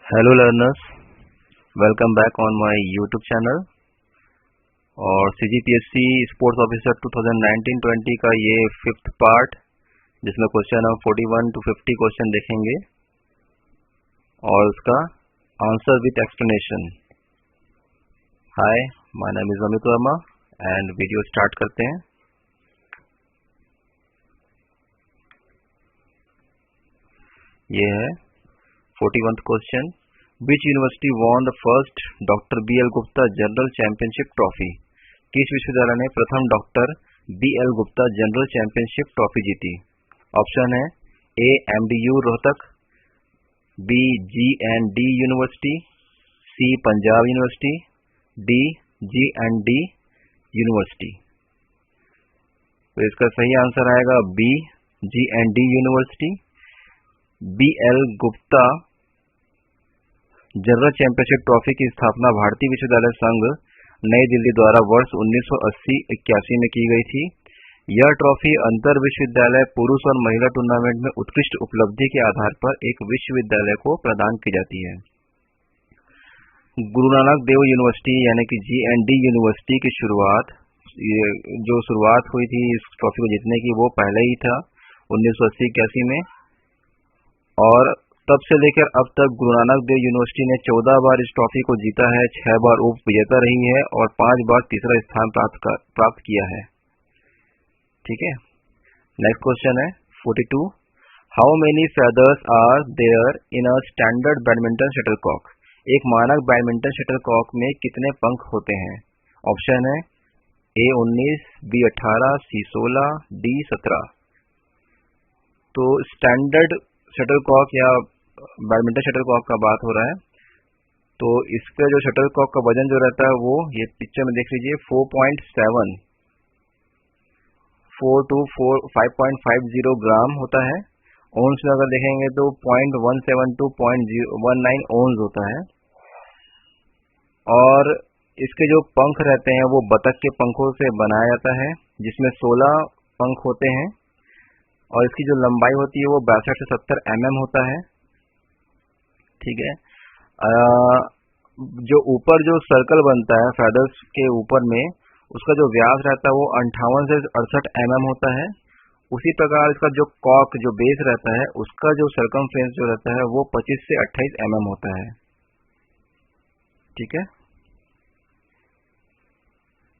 Hello learners, welcome back on my YouTube channel. और CGPSC sports officer 2019-20 का ये 5th part, जिसमें question हम 41 to 50 क्वेश्चन देखेंगे और उसका answer with explanation. Hi, my name is Amit Verma and video start करते हैं। ये है 41th question. Which university won the first Dr. B.L. Gupta general championship trophy? किस विश्वविद्यालय ने प्रथम doctor B.L. Gupta general championship trophy जीती? ऑप्शन है A. MDU Rohtak, B. G&D university, C. Punjab university, D. G&D university. तो इसका सही आंसर आएगा B. G&D university. B.L. Gupta general championship trophy की स्थापना भारतीय विश्वविद्यालय संघ नई दिल्ली द्वारा वर्ष 1980-81 में की गई थी। यह ट्रॉफी अंतर विश्वविद्यालय पुरुष और महिला टूर्नामेंट में उत्कृष्ट उपलब्धि के आधार पर एक विश्वविद्यालय को प्रदान की जाती है। गुरु नानक देव यूनिवर्सिटी यानी कि G&D यूनिवर्सिटी की शुरुआत हुई थी इस ट्रॉफी को जीतने की, वो पहले ही था 1980-81 में। और तब से लेकर अब तक गुरु नानक देव यूनिवर्सिटी ने 14 बार इस ट्रॉफी को जीता है, 6 बार उप विजेता रही है और 5 बार तीसरा स्थान प्राप्त किया है। ठीक है, नेक्स्ट क्वेश्चन है 42। How many feathers are there in a standard badminton shuttlecock? एक मानक बैडमिंटन शटलकॉक में कितने पंख होते हैं? ऑप्शन है A 19, B 18, C 16, D 17। तो स्टैंडर्ड शटलकॉक या बैडमिंटन शटलकॉक का बात हो रहा है। तो इसका जो शटलकॉक का वजन जो रहता है वो ये पिक्चर में देख लीजिए 4.7 4 to 5.50 ग्राम होता है। ओन्स में अगर देखेंगे तो 0.17 to 0.19 ओन्स होता है। और इसके जो पंख रहते हैं वो बतख के पंखों से बनाया जाता है, जिसमें 16 पंख होते हैं। और इसकी जो लंबाई होती है वो 62 से 70 mm होता है। ठीक है, जो ऊपर जो सर्कल बनता है फेदर्स के ऊपर में, उसका जो व्यास रहता है वो 58 से 68 mm होता है। उसी प्रकार इसका जो कॉक जो बेस रहता है उसका जो सर्कमफ्रेंस जो रहता है वो 25 से 28 mm होता है। ठीक है,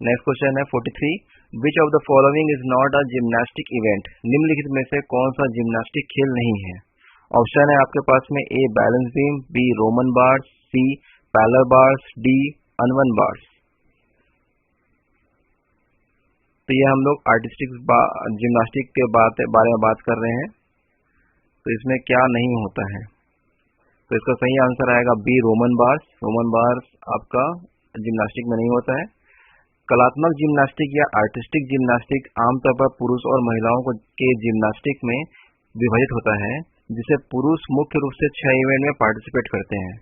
नेक्स्ट क्वेश्चन है 43। विच of the following is not a gymnastic event? निम्नलिखित में से कौन सा जिम्नास्टिक खेल नहीं है? ऑप्शन है आपके पास में A balance beam, B Roman bars, C parallel bars, D uneven bars. तो ये हम लोग आर्टिस्टिक जिम्नास्टिक के बारे में बात कर रहे हैं। तो इसमें क्या नहीं होता है? तो इसका सही आंसर आएगा B Roman bars. Roman bars आपका जिम्नास्टिक में नहीं होता है। कलात्मक जिम्नास्टिक या आर्टिस्टिक जिम्नास्टिक आमतौर पर पुरुष और महिलाओं के जिम्नास्टिक में विभाजित होता है, जिसे पुरुष मुख्य रूप से 6 इवेंट में पार्टिसिपेट करते हैं,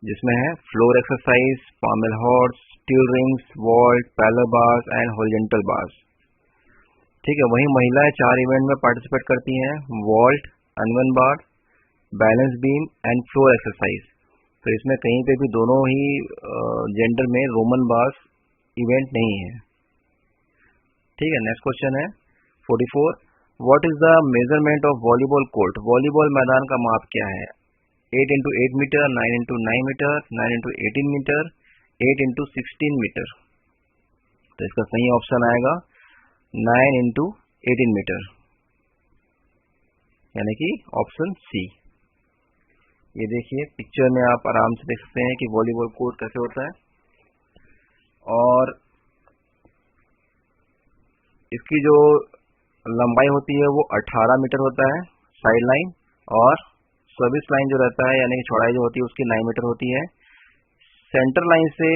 जिसमें है floor exercise, pommel horse, still rings, vault, parallel bars and horizontal bars. ठीक है, वहीं महिलाएं 4 इवेंट में पार्टिसिपेट करती हैं, vault, uneven bar, balance beam and floor exercise. तो इसमें कहीं पे भी दोनों ही जेंडर में रोमन बार्स इवेंट नहीं है। ठीक है, नेक्स्ट क्वेश्चन है 44। What is the measurement of volleyball court? Volleyball मैदान का माप क्या है? 8 into 8 metre, 9 into 9 metre, 9 into 18 metre, 8 into 16 metre. तो इसका सही ऑप्शन आएगा 9 into 18 मीटर, यानी कि ऑप्शन C। ये देखिए पिक्चर में आप आराम से देख सकते हैं कि वॉलीबॉल कोर्ट कैसे होता है। और इसकी जो लंबाई होती है वो 18 मीटर होता है साइड लाइन, और सर्विस लाइन जो रहता है यानी कि चौड़ाई जो होती है उसकी 9 मीटर होती है। सेंटर लाइन से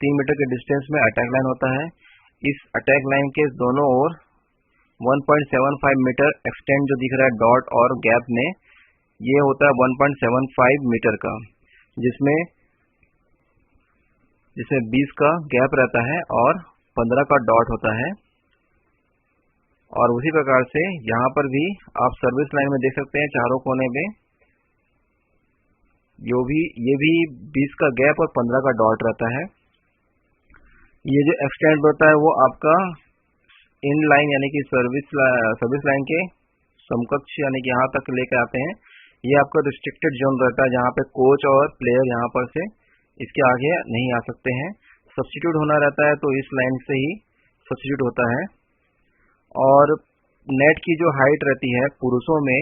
3 मीटर के डिस्टेंस में अटैक लाइन होता है। इस अटैक लाइन के दोनों ओर 1.75 मीटर एक्सटेंड जो दिख रहा है डॉट और गैप में, ये होता है 1.75 मीटर का, जिसमें 20 का गैप रहता है और 15 का डॉट होता है। और उसी प्रकार से यहाँ पर भी आप सर्विस लाइन में देख सकते हैं चारों कोने में ये भी 20 का गैप और 15 का डॉट रहता है। ये जो एक्सटेंड होता है वो आपका इन लाइन यानी कि सर्विस लाइन के समकक्ष यानी कि यहाँ तक लेकर आते हैं। ये आपका रिस्ट्रिक्टेड जोन रहता है जहाँ पे कोच और प्लेयर यहाँ पर से इसके आगे नहीं आ सकते हैं। सब्स्टिट्यूट होना रहता है तो इस लाइन से ही सब्स्टिट्यूट होता है। और नेट की जो हाइट रहती है पुरुषों में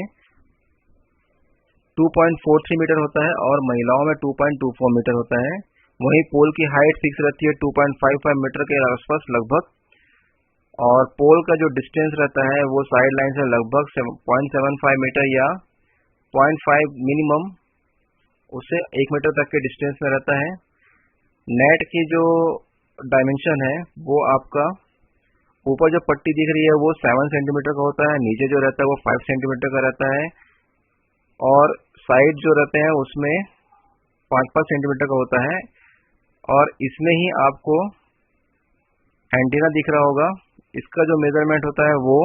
2.43 मीटर होता है और महिलाओं में 2.24 मीटर होता है। वहीं पोल की हाइट फिक्स रहती है 2.55 मीटर के आसपास लगभग, और पोल का जो डिस्टेंस रहता है वो साइड लाइन से लगभग 0.75 मीटर या 0.5 मिनिमम उससे 1 मीटर तक के डिस्टेंस में रहता है। नेट की जो डायमेंशन है वो आपका ऊपर जो पट्टी दिख रही है वो 7 सेंटीमीटर का होता है, नीचे जो रहता है वो 5 सेंटीमीटर का रहता है, और साइड जो रहते हैं उसमें 5-5 सेंटीमीटर का होता है। और इसमें ही आपको एंटीना दिख रहा होगा, इसका जो मेजरमेंट होता है वो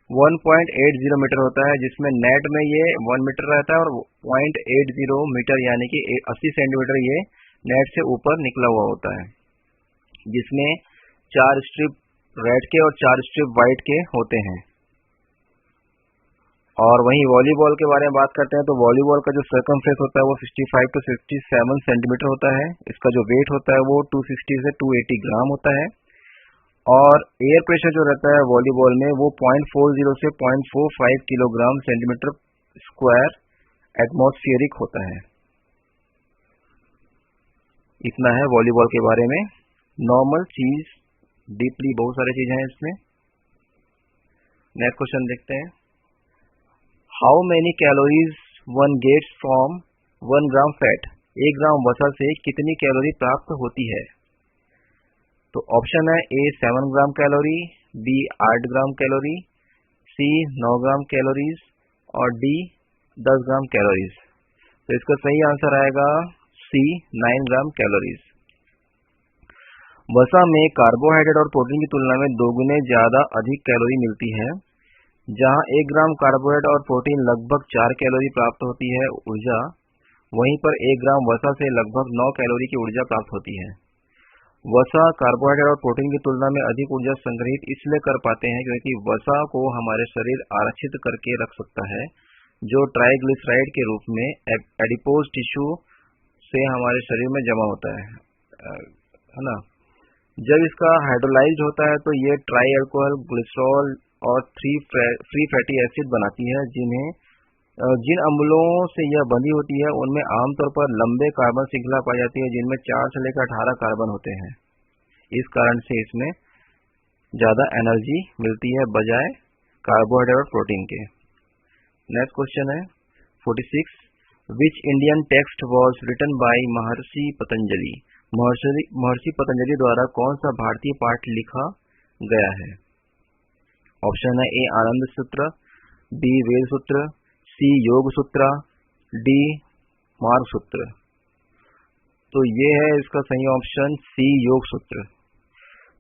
1.80 मीटर होता है, जिसमें नेट में ये 1 मीटर रहता है और 0.80 मीटर यानी कि 80 सेंटीमीटर ये नेट से ऊपर निकला हुआ होता है, जिसमें 4 स्ट्रिप रेड के और 4 स्ट्रिप व्हाइट के होते हैं। और वहीं वॉलीबॉल के बारे में बात करते हैं तो वॉलीबॉल का जो सर्कमफ्रेंस होता है वो 65 to 67 सेंटीमीटर होता है। इसका जो वेट होता है वो 260 से 280 ग्राम होता है। और एयर प्रेशर जो रहता है वॉलीबॉल में वो 0.40 से 0.45 किलोग्राम सेंटीमीटर स्क्वायर एटमॉस्फेरिक होता है। इतना है वॉलीबॉल के बारे में। नॉर्मल चीज डीपली बहुत सारी चीजें हैं इसमें। नेक्स्ट क्वेश्चन देखते हैं। How many calories one gets from 1 gram fat? 1 gram वसा से कितनी कैलोरी प्राप्त होती है? तो ऑप्शन है ए 7 ग्राम कैलोरी, बी 8 ग्राम कैलोरी, सी 9 ग्राम कैलोरीज और डी 10 ग्राम कैलोरीज। तो इसका सही आंसर आएगा सी 9 ग्राम कैलोरीज। वसा में कार्बोहाइड्रेट और प्रोटीन की तुलना में दोगुने ज्यादा अधिक कैलोरी मिलती है। जहां 1 ग्राम कार्बोहाइड्रेट और प्रोटीन लगभग 4 कैलोरी प्राप्त होती है ऊर्जा, वहीं पर 1 ग्राम वसा से लगभग 9 कैलोरी की ऊर्जा प्राप्त होती है। वसा कार्बोहाइड्रेट और प्रोटीन की तुलना में अधिक ऊर्जा संग्रहित इसलिए कर पाते हैं क्योंकि वसा को हमारे शरीर आरक्षित करके रख सकता है, जो ट्राइग्लिसराइड के रूप में एडिपोज टिश्यू से हमारे शरीर में जमा होता है ना। जब इसका हाइड्रोलाइज्ड होता है तो ये ट्राई अल्कोहल, ग्लिसरॉल और फ्री फैटी एसिड बनाती है, जिन अम्लों से यह बंधी होती है उनमें आमतौर पर लंबे कार्बन श्रृंखला पाई जाती है, जिनमें 4 से लेकर 18 कार्बन होते हैं। इस कारण से इसमें ज्यादा एनर्जी मिलती है बजाय कार्बोहाइड्रेट और प्रोटीन के। नेक्स्ट क्वेश्चन है 46। Which Indian text was written by Maharshi Patanjali? महर्षि पतंजलि द्वारा कौन सा भारतीय पाठ लिखा गया है? ऑप्शन है ए आनंद सूत्र, बी वेद सूत्र, सी योग सूत्र, डी मार्ग सूत्र। तो ये है इसका सही ऑप्शन सी योग सूत्र।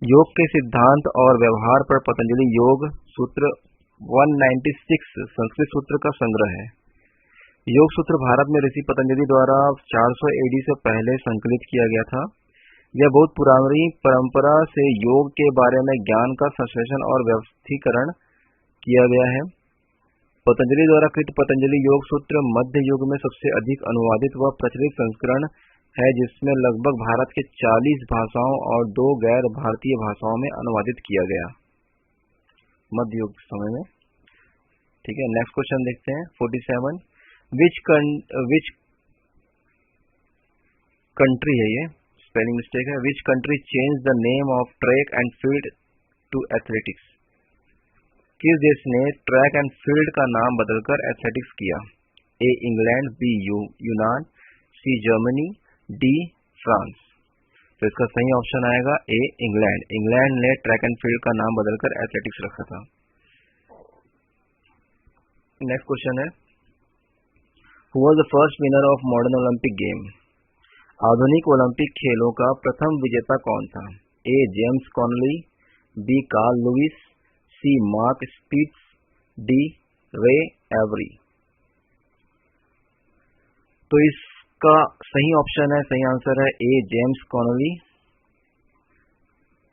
योग के सिद्धांत और व्यवहार पर पतंजलि योग सूत्र 196 संस्कृत सूत्र का संग्रह है। योग सूत्र भारत में ऋषि पतंजलि द्वारा 400 एडी से पहले संकलित किया गया था। यह बहुत पुरानी परंपरा से योग के बारे में ज्ञान का संश्लेषण और व्यवस्थीकरण किया गया है। पतंजलि द्वारा कृत पतंजलि योग सूत्र मध्य युग में सबसे अधिक अनुवादित व प्रचलित संस्करण है, जिसमें लगभग भारत के 40 भाषाओं और 2 गैर भारतीय भाषाओं में अनुवादित किया गया मध्य युग समय में। ठीक है, नेक्स्ट क्वेश्चन देखते हैं 47। विच कंट्री है, ये स्पेलिंग मिस्टेक है, which country change the name of track and field to athletics? किस देश ने ट्रैक एंड फील्ड का नाम बदलकर एथलेटिक्स किया? ए इंग्लैंड, बी यूनान, सी जर्मनी, डी फ्रांस। तो इसका सही ऑप्शन आएगा ए इंग्लैंड। इंग्लैंड ने ट्रैक एंड फील्ड का नाम बदलकर एथलेटिक्स रखा था। नेक्स्ट क्वेश्चन है who was the first winner of modern Olympic game? आधुनिक ओलंपिक खेलों का प्रथम विजेता कौन था? A James Connolly, B Carl Lewis, C Mark Spitz, D Ray Ewry. तो इसका सही ऑप्शन है, सही आंसर है ए, जेम्स कॉनोली।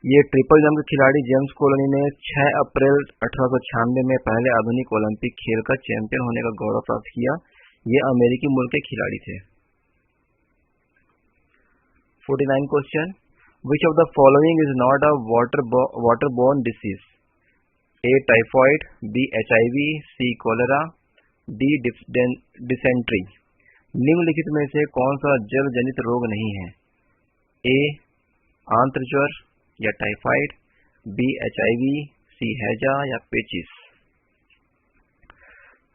ये ट्रिपल जंप के खिलाड़ी जेम्स कॉनोली ने 6 अप्रैल 1896 में पहले आधुनिक ओलंपिक खेल का चैंपियन होने का गौरव प्राप्त किया। ये अमेरिकी मूल के खिलाड़ी थे। 49 question, which of the following is not a waterborne disease? A, typhoid, B, HIV, C, cholera, D, dysentery. निम्नलिखित में से कौन सा जल जनित रोग नहीं है? ए, आंत्रज्वर या टाइफाइड, बी, HIV, सी, हैजा या पेचिस।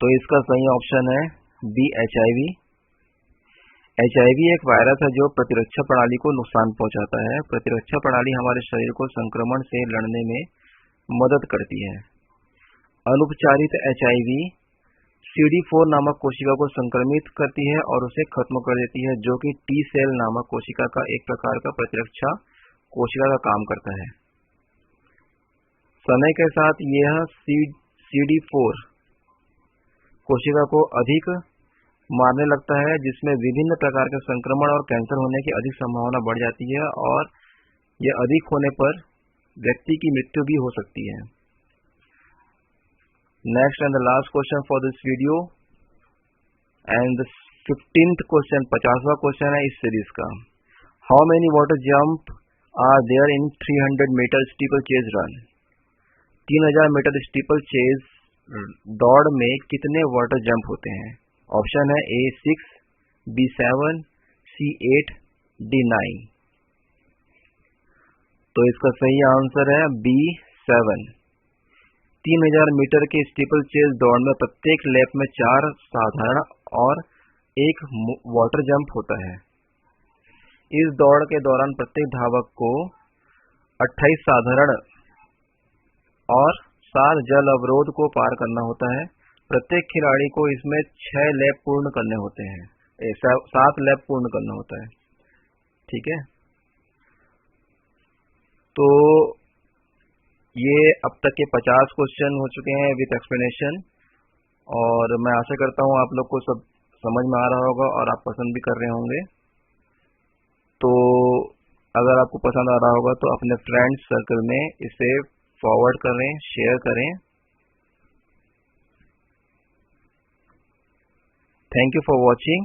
तो इसका सही ऑप्शन है बी, HIV। HIV एक वायरस है जो प्रतिरक्षा प्रणाली को नुकसान पहुंचाता है। प्रतिरक्षा प्रणाली हमारे शरीर को संक्रमण से लड़ने में मदद करती है। अनुपचारित HIV CD4 नामक कोशिका को संक्रमित करती है और उसे खत्म कर देती है, जो कि T सेल नामक कोशिका का एक प्रकार का प्रतिरक्षा कोशिका का काम करता है। समय के साथ यह CD4 कोशिका को अधिक मारने लगता है, जिसमें विभिन्न प्रकार के संक्रमण और कैंसर होने की अधिक संभावना बढ़ जाती है और यह अधिक होने पर व्यक्ति की मृत्यु भी हो सकती है। Next and the last question for this video and the 15th question, 50वां क्वेश्चन है इस सीरीज का। How many water jump are there in 300 metre steeplechase run? 3000 metre steeplechase दौड़ में कितने वाटर जंप होते हैं? ऑप्शन है ए, 6, बी, 7, सी, 8, डी, 9। तो इसका सही आंसर है बी, 7। 3000 मीटर के स्टीपल चेज दौड़ में प्रत्येक लैप में 4 साधारण और 1 वाटर जंप होता है। इस दौड़ के दौरान प्रत्येक धावक को 28 साधारण और 7 जल अवरोध को पार करना होता है। प्रत्येक खिलाड़ी को इसमें 6 लैप पूर्ण करने होते हैं, 7 लैप पूर्ण करना होता है। ठीक है, तो ये अब तक के 50 क्वेश्चन हो चुके हैं विथ एक्सप्लेनेशन, और मैं आशा करता हूँ आप लोग को सब समझ में आ रहा होगा और आप पसंद भी कर रहे होंगे। तो अगर आपको पसंद आ रहा होगा तो अपने फ्रेंड्स सर्कल में इसे फॉरवर्ड करें, शेयर करें। Thank you for watching.